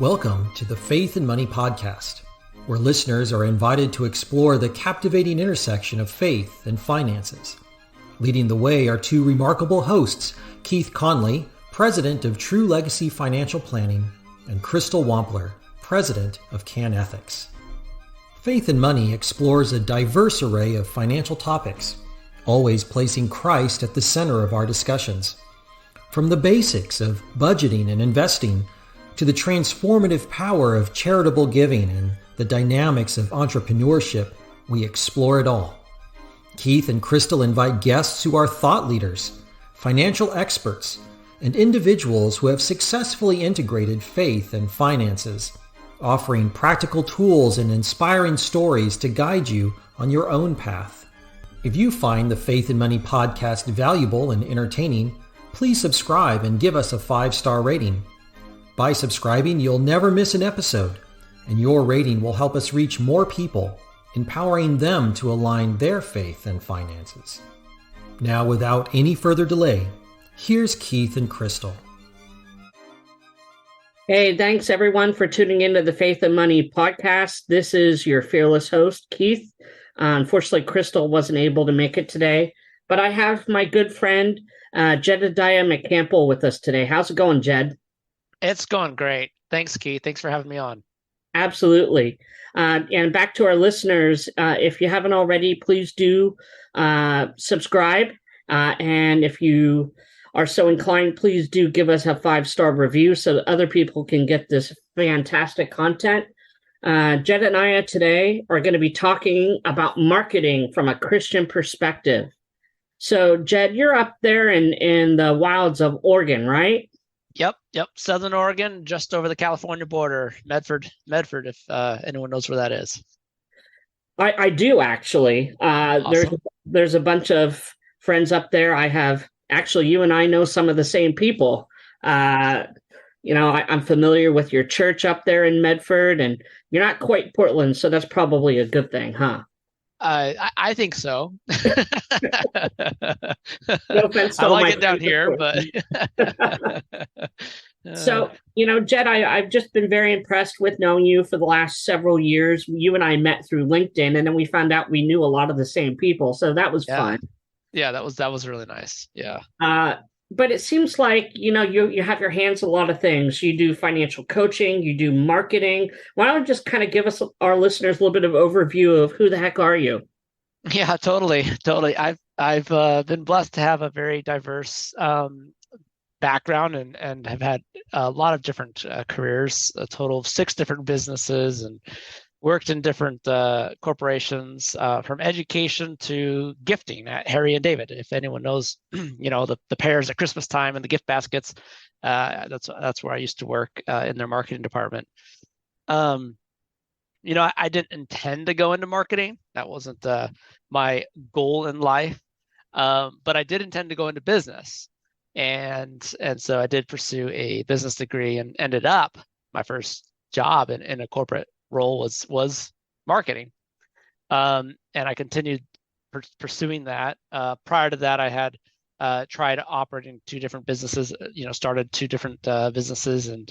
Welcome to the Faith and Money Podcast, where listeners are invited to explore the captivating intersection of faith and finances. Leading the way are two remarkable hosts, Keith Conley, President of True Legacy Financial Planning, and Crystal Wampler, President of Can Ethics. Faith and Money explores a diverse array of financial topics, always placing Christ at the center of our discussions. From the basics of budgeting and investing to the transformative power of charitable giving and the dynamics of entrepreneurship, we explore it all. Keith and Crystal invite guests who are thought leaders, financial experts, and individuals who have successfully integrated faith and finances, offering practical tools and inspiring stories to guide you on your own path. If you find the Faith and Money podcast valuable and entertaining, please subscribe and give us a 5-star rating. By subscribing, you'll never miss an episode, and your rating will help us reach more people, empowering them to align their faith and finances. Now, without any further delay, here's Keith and Crystal. Hey, thanks everyone for tuning into the Faith and Money podcast. This is your fearless host, Keith. Unfortunately, Crystal wasn't able to make it today, but I have my good friend, Jed McCampbell with us today. How's it going, Jed? It's going great. Thanks, Keith. Thanks for having me on. Absolutely. And back to our listeners, if you haven't already, please do subscribe. And if you are so inclined, please do give us a 5-star review so that other people can get this fantastic content. Jed and I today are going to be talking about marketing from a Christian perspective. So, Jed, you're up there in the wilds of Oregon, right? Yep. Southern Oregon, just over the California border, Medford, if anyone knows where that is. I do, actually. Awesome. There's a bunch of friends up there. Actually, you and I know some of the same people. I'm familiar with your church up there in Medford, and you're not quite Portland, so that's probably a good thing, huh? I think so. No offense to I all like my it down friends, here, but So, Jed, I've just been very impressed with knowing you for the last several years. You and I met through LinkedIn, and then we found out we knew a lot of the same people, so that was fun. Yeah, that was really nice. Yeah. But it seems like, you have your hands in a lot of things. You do financial coaching, you do marketing. Why don't you just kind of give us, our listeners, a little bit of overview of who the heck are you? Yeah, totally. I've been blessed to have a very diverse background and have had a lot of different careers, a total of 6 different businesses, and worked in different corporations, from education to gifting at Harry and David. If anyone knows, the pears at Christmas time and the gift baskets, that's where I used to work in their marketing department. I didn't intend to go into marketing. That wasn't my goal in life, but I did intend to go into business, and so I did pursue a business degree and ended up my first job in a corporate role was marketing, and I continued pursuing that. Prior to that, I had tried operating 2 different businesses. Started 2 different businesses and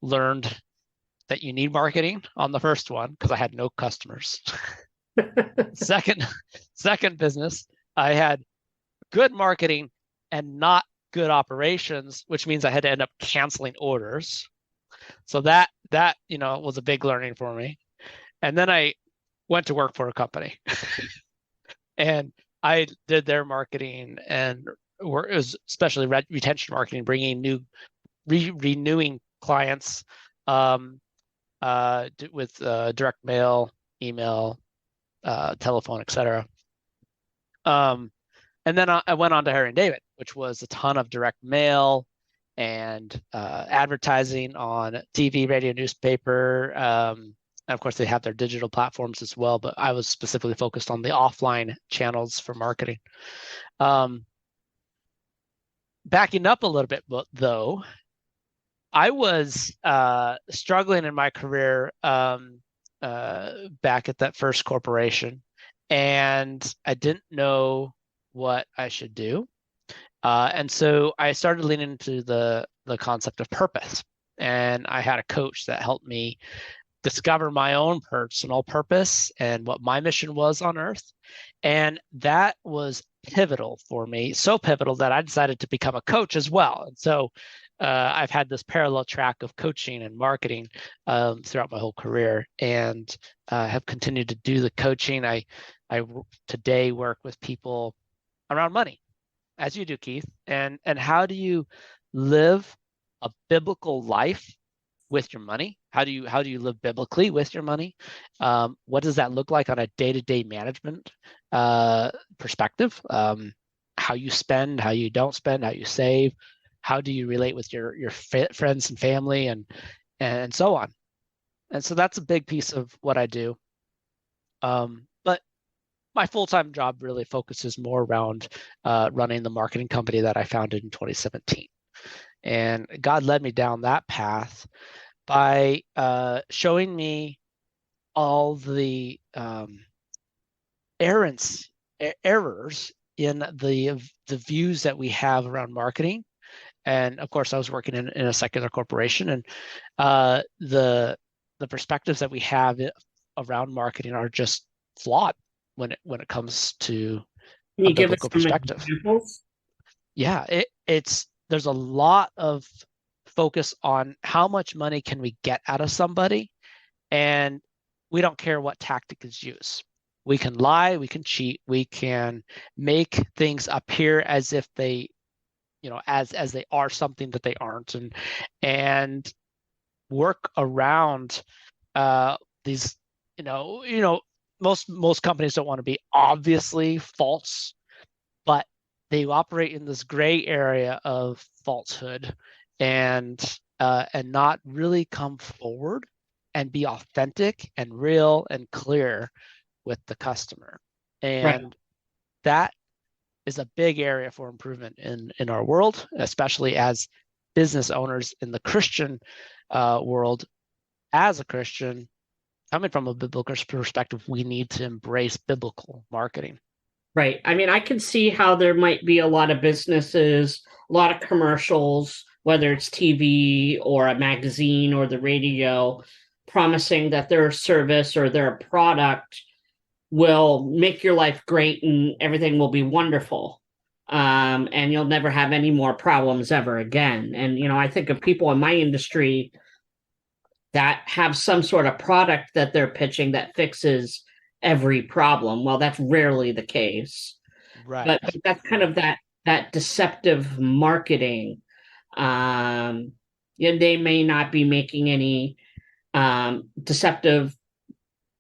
learned that you need marketing on the first one because I had no customers. Second business, I had good marketing and not good operations, which means I had to end up canceling orders. So that was a big learning for me. And then I went to work for a company and I did their marketing, and it was especially retention marketing, bringing renewing clients with direct mail, email, telephone, etc. And then I went on to Harry and David, which was a ton of direct mail and advertising on TV, radio, newspaper. And of course, they have their digital platforms as well, but I was specifically focused on the offline channels for marketing. Backing up a little bit, though, I was struggling in my career back at that first corporation, and I didn't know what I should do. And so I started leaning into the concept of purpose And I had a coach that helped me discover my own personal purpose and what my mission was on earth. And that was pivotal for me, so pivotal that I decided to become a coach as well. And so I've had this parallel track of coaching and marketing throughout my whole career, and have continued to do the coaching. I today work with people around money, as you do, Keith. And how do you live a biblical life with your money? How do you live biblically with your money? What does that look like on a day-to-day management perspective? How you spend, how you don't spend, how you save, how do you relate with your friends and family, and so on. And so that's a big piece of what I do. But my full-time job really focuses more around running the marketing company that I founded in 2017. And God led me down that path by showing me all the errors in the views that we have around marketing. And of course, I was working in a secular corporation, and the perspectives that we have around marketing are just flawed when it comes to a biblical perspective. Examples? Yeah, there's a lot of focus on how much money can we get out of somebody, and we don't care what tactic is used. We can lie, we can cheat, we can make things appear as if they, as they are something that they aren't, and work around these. Most companies don't want to be obviously false, but they operate in this gray area of falsehood, and not really come forward and be authentic and real and clear with the customer. And Right. that is a big area for improvement in our world, especially as business owners in the Christian world. As a Christian, coming from a biblical perspective, we need to embrace biblical marketing. Right. I mean, I can see how there might be a lot of businesses, a lot of commercials, whether it's TV or a magazine or the radio, promising that their service or their product will make your life great and everything will be wonderful. And you'll never have any more problems ever again. And, I think of people in my industry that have some sort of product that they're pitching that fixes every problem. Well, that's rarely the case. Right. But that's kind of that deceptive marketing. They may not be making any deceptive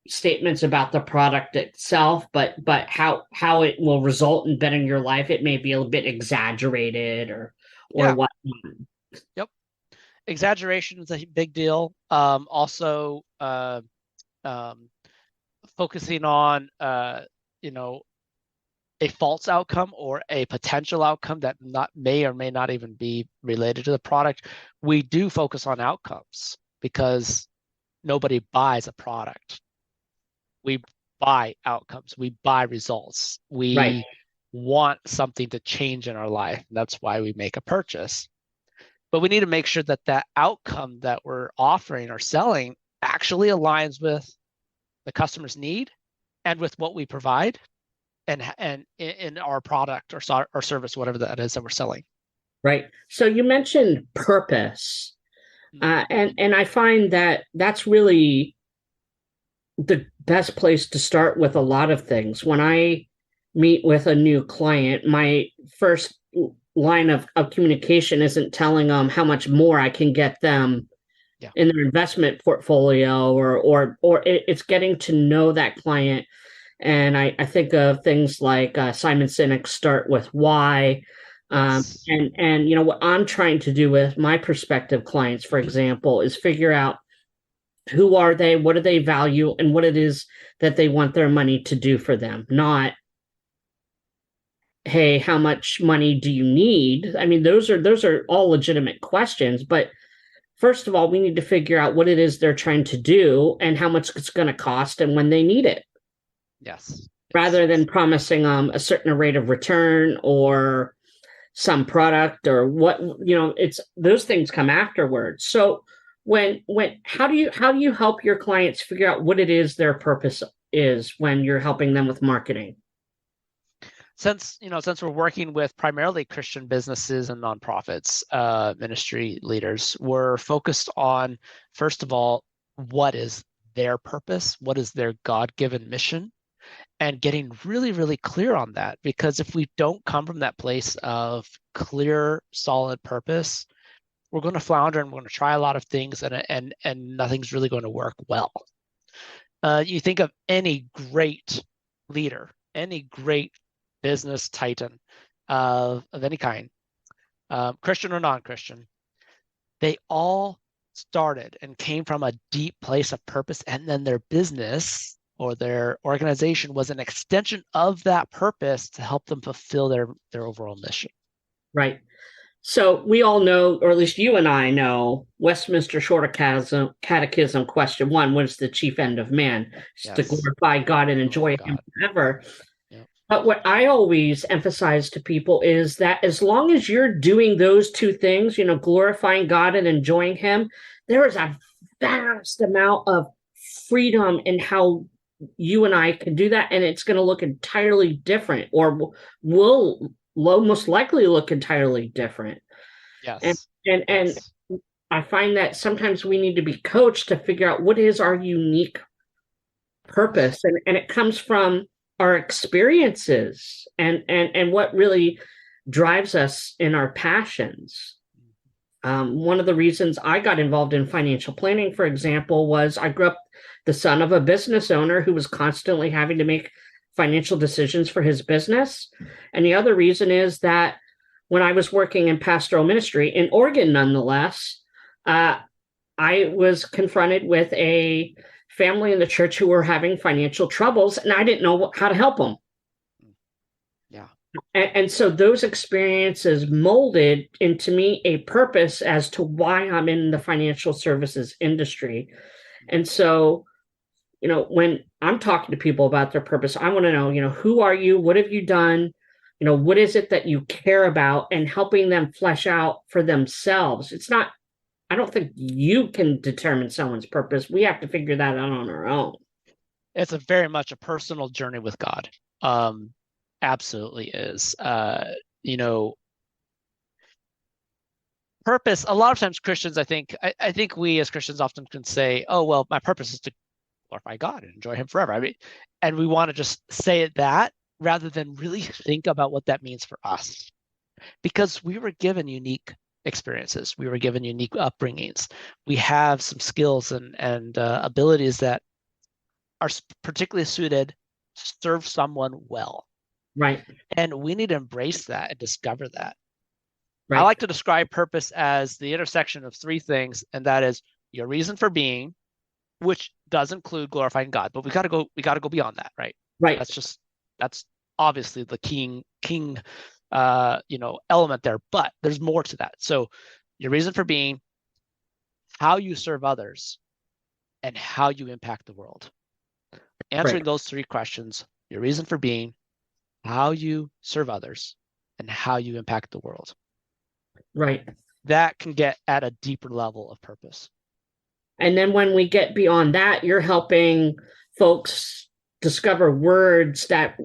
statements about the product itself, but how it will result in bettering your life, it may be a bit exaggerated or Yeah. what. Yep. Exaggeration is a big deal. Also, focusing on a false outcome or a potential outcome that may or may not even be related to the product. We do focus on outcomes because nobody buys a product. We buy outcomes. We buy results. We Right. want something to change in our life. That's why we make a purchase. But we need to make sure that that outcome that we're offering or selling actually aligns with the customer's need and with what we provide and in our product or service, whatever that is that we're selling. Right. So you mentioned purpose, and I find that that's really the best place to start with a lot of things. When I meet with a new client, my first line of communication isn't telling them how much more I can get them in their investment portfolio, or it's getting to know that client. And I think of things like Simon Sinek's Start With Why. Yes. And what I'm trying to do with my prospective clients, for example, is figure out who are they, what do they value, and what it is that they want their money to do for them. Not, hey, how much money do you need? I mean, those are all legitimate questions, but first of all, we need to figure out what it is they're trying to do and how much it's going to cost and when they need it. Yes. Rather than promising a certain rate of return or some product or what, it's those things come afterwards. So how do you help your clients figure out what it is their purpose is when you're helping them with marketing? Since we're working with primarily Christian businesses and nonprofits, ministry leaders, we're focused on, first of all, what is their purpose? What is their God-given mission? And getting really, really clear on that. Because if we don't come from that place of clear, solid purpose, we're going to flounder and we're going to try a lot of things, and nothing's really going to work well. You think of any great leader, any great business titan of any kind, Christian or non-Christian, they all started and came from a deep place of purpose, and then their business or their organization was an extension of that purpose to help them fulfill their overall mission. Right. So we all know, or at least you and I know, Westminster Shorter Catechism question 1, what is the chief end of man? It's to glorify God and enjoy him forever. Yep. But what I always emphasize to people is that as long as you're doing those two things, glorifying God and enjoying him, there is a vast amount of freedom in how you and I can do that. And it's going to look entirely different, or will most likely look entirely different. Yes. And I find that sometimes we need to be coached to figure out what is our unique purpose. And it comes from our experiences and what really drives us in our passions. One of the reasons I got involved in financial planning, for example, was I grew up the son of a business owner who was constantly having to make financial decisions for his business. And the other reason is that when I was working in pastoral ministry in Oregon, nonetheless, I was confronted with a family in the church who were having financial troubles, and I didn't know how to help them. Yeah. And so those experiences molded into me a purpose as to why I'm in the financial services industry. And so, when I'm talking to people about their purpose, I want to know, who are you? What have you done? What is it that you care about, and helping them flesh out for themselves. I don't think you can determine someone's purpose. We have to figure that out on our own. It's very much a personal journey with God. Absolutely is. Purpose, a lot of times Christians, I think we as Christians often can say, oh, well, my purpose is to glorify God and enjoy him forever. I mean, and we want to just say it that rather than really think about what that means for us. Because we were given unique experiences. We were given unique upbringings. We have some skills and abilities that are particularly suited to serve someone well. Right. And we need to embrace that and discover that. Right. I like to describe purpose as the intersection of 3 things, and that is your reason for being, which does include glorifying God, but we got to go beyond that, right? Right. That's obviously the king element there, but there's more to that. So your reason for being, how you serve others, and how you impact the world. Answering those 3 questions, your reason for being, how you serve others, and how you impact the world. Right. That can get at a deeper level of purpose. And then when we get beyond that, you're helping folks discover words that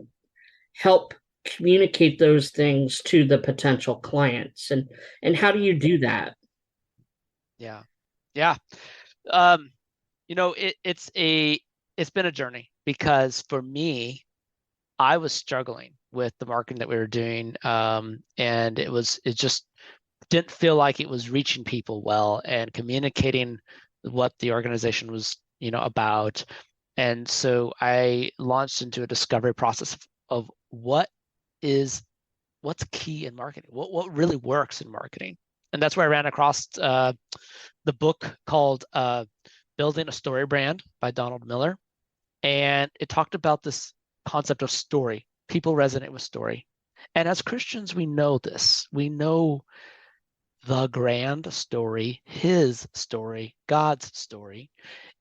help communicate those things to the potential clients. And how do you do that? Yeah. It's been a journey, because for me, I was struggling with the marketing that we were doing, and it just didn't feel like it was reaching people well and communicating what the organization was about. And so I launched into a discovery process of what's key in marketing, what really works in marketing. And that's where I ran across the book called Building a Story Brand by Donald Miller. And it talked about this concept of story. People resonate with story. And as Christians, we know this. We know the grand story, his story, God's story,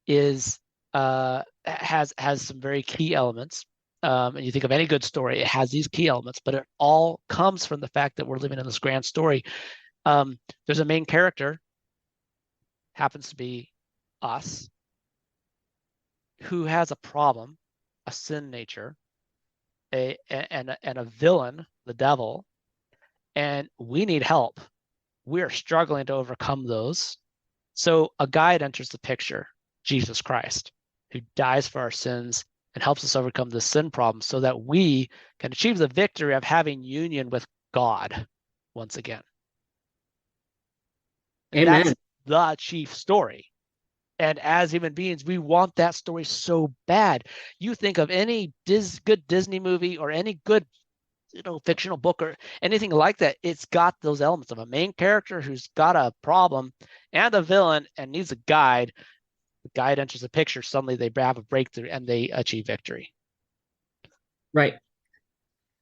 is has some very key elements. and you think of any good story, it has these key elements, but it all comes from the fact that we're living in this grand story. There's a main character, happens to be us, who has a problem, a sin nature, and a villain, the devil, and we need help. We are struggling to overcome those. So a guide enters the picture, Jesus Christ, who dies for our sins and helps us overcome the sin problem so that we can achieve the victory of having union with God once again. And Amen. that's the chief story. And as human beings, we want that story so bad. You think of any good Disney movie or any good fictional book or anything like that, it's got those elements of a main character who's got a problem and a villain and needs a guide. The guide enters the picture, suddenly they have a breakthrough and they achieve victory. Right.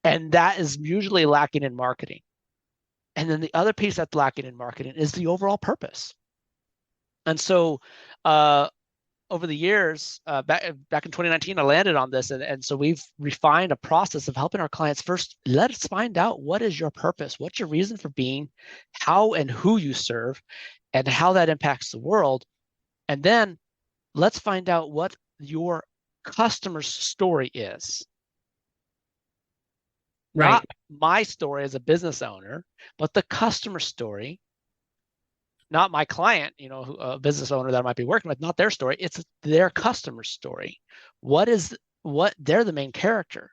And that is usually lacking in marketing. And then the other piece that's lacking in marketing is the overall purpose. And so over the years, back in 2019, I landed on this. And so we've refined a process of helping our clients. First, let us find out what is your purpose, what's your reason for being, how and who you serve, and how that impacts the world. And then let's find out what your customer's story is. Right. Not my story as a business owner, but the customer story. Not my client, a business owner that I might be working with, not their story. It's their customer story. They're the main character.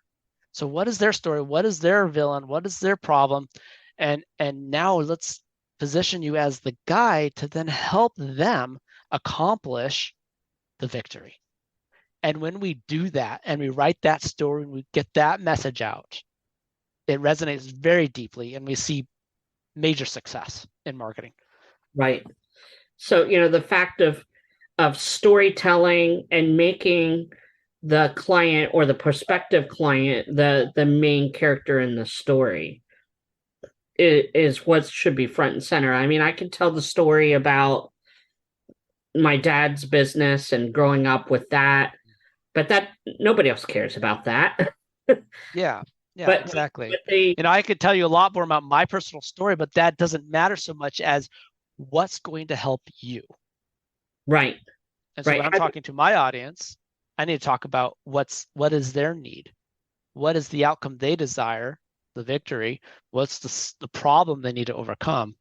So what is their story? What is their villain? What is their problem? And now let's position you as the guide to then help them accomplish the victory. And when we do that and we write that story and we get that message out, it resonates very deeply and we see major success in marketing. Right. So, the fact of storytelling and making the client or the prospective client the main character in the story is what should be front and center. I mean, I can tell the story about my dad's business and growing up with that, but that nobody else cares about that. Yeah, But exactly. but I could tell you a lot more about my personal story, but that doesn't matter so much as what's going to help you. Right. And so when I'm talking to my audience, I need to talk about what is their need? What is the outcome they desire, the victory? What's the problem they need to overcome?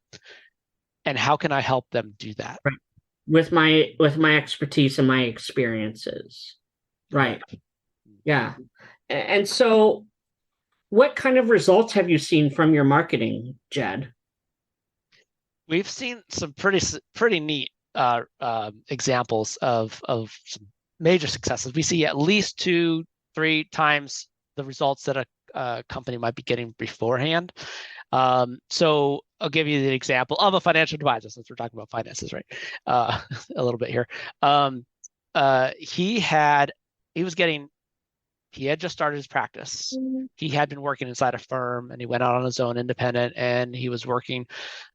And how can I help them do that? Right. With my expertise and my experiences. Right. Yeah. And so what kind of results have you seen from your marketing, Jed? We've seen some pretty neat examples of some major successes. We see at least 2-3 times the results that a company might be getting beforehand. So I'll give you the example of a financial advisor, since we're talking about finances, right? A little bit here. He had just started his practice. He had been working inside a firm and he went out on his own independent and he was working,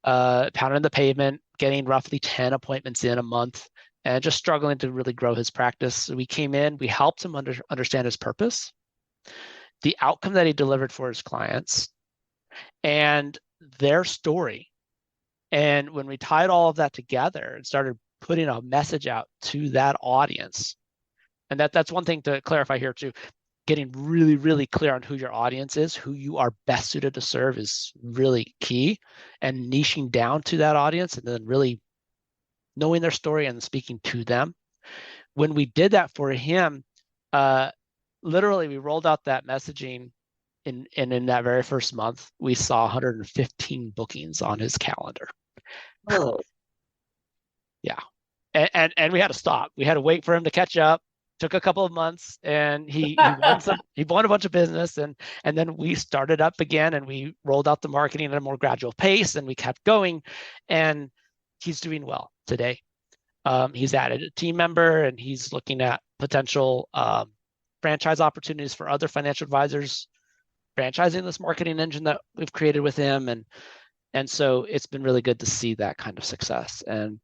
pounding the pavement, getting roughly 10 appointments in a month and just struggling to really grow his practice. So we came in, we helped him understand his purpose, the outcome that he delivered for his clients, and their story. And when we tied all of that together and started putting a message out to that audience, and that's one thing to clarify here too, getting really, really clear on who your audience is, who you are best suited to serve is really key, and niching down to that audience and then really knowing their story and speaking to them. When we did that for him, literally we rolled out that messaging in that very first month, we saw 115 bookings on his calendar. Oh. Yeah. And we had to stop. We had to wait for him to catch up. Took a couple of months and he won a bunch of business and then we started up again and we rolled out the marketing at a more gradual pace and we kept going and he's doing well today. He's added a team member and he's looking at potential franchise opportunities for other financial advisors, franchising this marketing engine that we've created with him. And so it's been really good to see that kind of success. And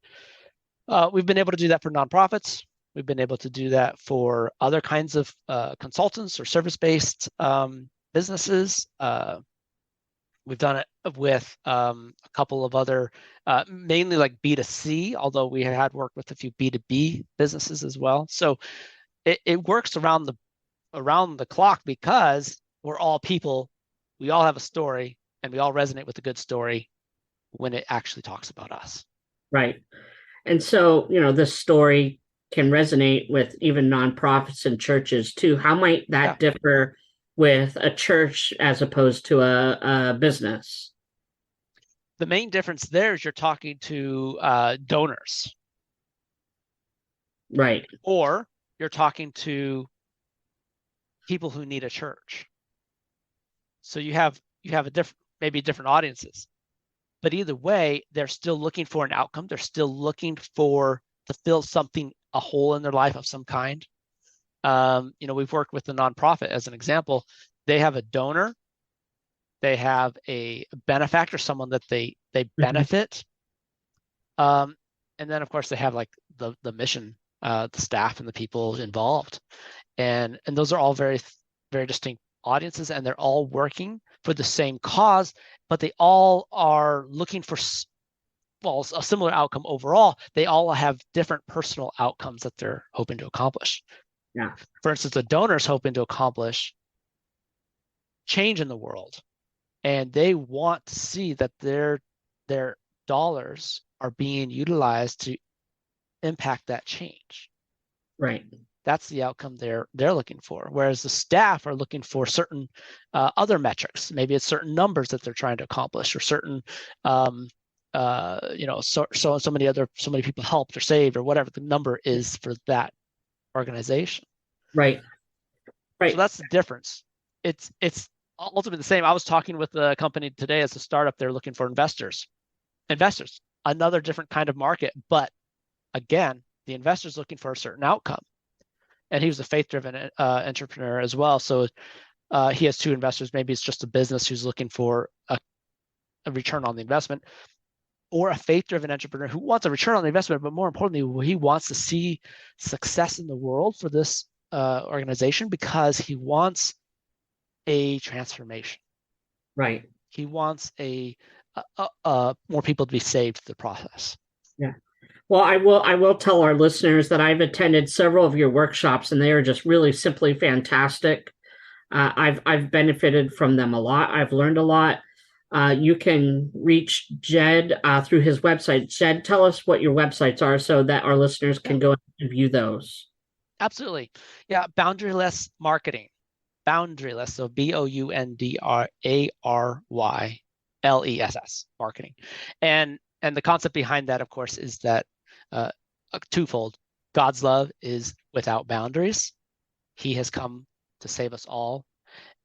we've been able to do that for nonprofits. We've been able to do that for other kinds of consultants or service-based businesses. We've done it with a couple of other, mainly like B2C, although we had worked with a few B2B businesses as well. So it works around the clock because we're all people. We all have a story, and we all resonate with a good story when it actually talks about us. Right. And so, this story can resonate with even nonprofits and churches too. How might that differ with a church as opposed to a business? The main difference there is you're talking to donors. Right. Or you're talking to people who need a church. So you have maybe different audiences. But either way, they're still looking for an outcome. They're still looking to fill a hole in their life of some kind. We've worked with the nonprofit as an example. They have a donor, they have a benefactor, someone that they benefit, and then of course they have like the mission, the staff and the people involved, and those are all very, very distinct audiences, and they're all working for the same cause, but they all are looking for a similar outcome overall. They all have different personal outcomes that they're hoping to accomplish. Yeah. For instance, the donor is hoping to accomplish change in the world, and they want to see that their dollars are being utilized to impact that change. Right. That's the outcome they're looking for. Whereas the staff are looking for certain other metrics. Maybe it's certain numbers that they're trying to accomplish, or certain so many people helped or saved, or whatever the number is for that organization. Right. So that's the difference. It's ultimately the same. I was talking with a company today as a startup. They're looking for investors, another different kind of market. But again, the investor's looking for a certain outcome. And he was a faith-driven entrepreneur as well. So he has two investors. Maybe it's just a business who's looking for a return on the investment, or a faith-driven entrepreneur who wants a return on the investment, but more importantly, he wants to see success in the world for this organization because he wants a transformation. Right. He wants more people to be saved through the process. Yeah. Well, I will tell our listeners that I've attended several of your workshops, and they are just really simply fantastic. I've benefited from them a lot. I've learned a lot. You can reach Jed through his website. Jed, tell us what your websites are so that our listeners can go and view those. Absolutely. Yeah, Boundaryless Marketing. Boundaryless, so BOUNDRARYLESS, marketing. And the concept behind that, of course, is that twofold. God's love is without boundaries. He has come to save us all.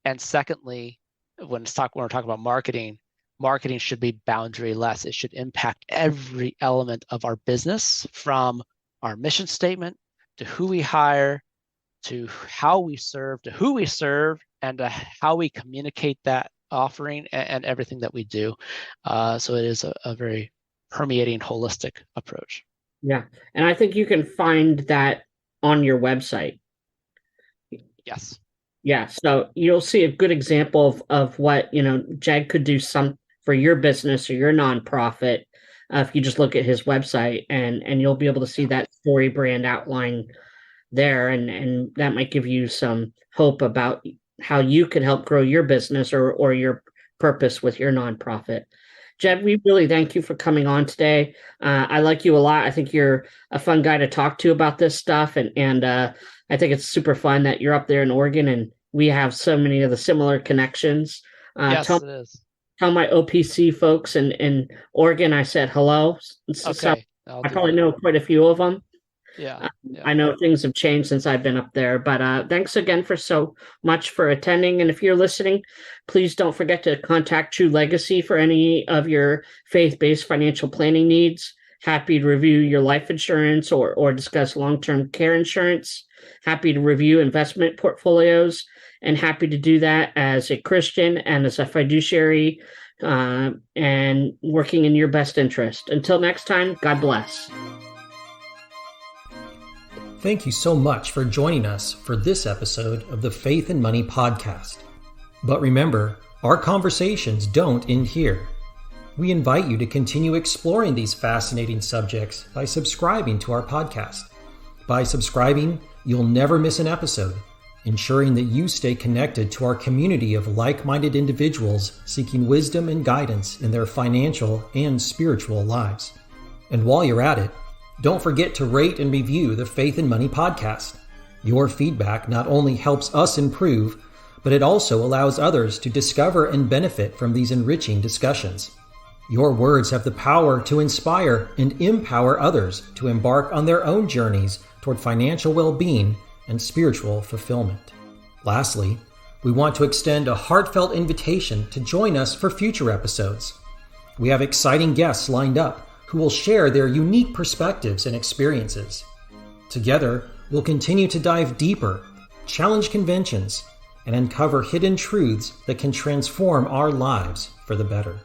And secondly, when we're talking about marketing should be boundaryless. It should impact every element of our business, from our mission statement to who we hire, to how we serve, to who we serve, and to how we communicate that offering and everything that we do. So it is a very permeating, holistic approach. Yeah. And I think you can find that on your website. Yes. Yeah. So you'll see a good example of what, Jed could do for your business or your nonprofit. If you just look at his website, and you'll be able to see that story brand outline there. And that might give you some hope about how you could help grow your business or your purpose with your nonprofit. Jed, we really thank you for coming on today. I like you a lot. I think you're a fun guy to talk to about this stuff. And I think it's super fun that you're up there in Oregon, and we have so many of the similar connections. Yes, it is. Tell my OPC folks in Oregon I said hello. Okay. I probably know quite a few of them. Yeah. I know things have changed since I've been up there, but thanks again for so much for attending. And if you're listening, please don't forget to contact True Legacy for any of your faith-based financial planning needs. Happy to review your life insurance or discuss long-term care insurance. Happy to review investment portfolios, and happy to do that as a Christian and as a fiduciary, and working in your best interest. Until next time, God bless. Thank you so much for joining us for this episode of the Faith and Money Podcast. But remember, our conversations don't end here. We invite you to continue exploring these fascinating subjects by subscribing to our podcast. By subscribing, you'll never miss an episode, ensuring that you stay connected to our community of like-minded individuals seeking wisdom and guidance in their financial and spiritual lives. And while you're at it, don't forget to rate and review the Faith and Money Podcast. Your feedback not only helps us improve, but it also allows others to discover and benefit from these enriching discussions. Your words have the power to inspire and empower others to embark on their own journeys toward financial well-being and spiritual fulfillment. Lastly, we want to extend a heartfelt invitation to join us for future episodes. We have exciting guests lined up who will share their unique perspectives and experiences. Together, we'll continue to dive deeper, challenge conventions, and uncover hidden truths that can transform our lives for the better.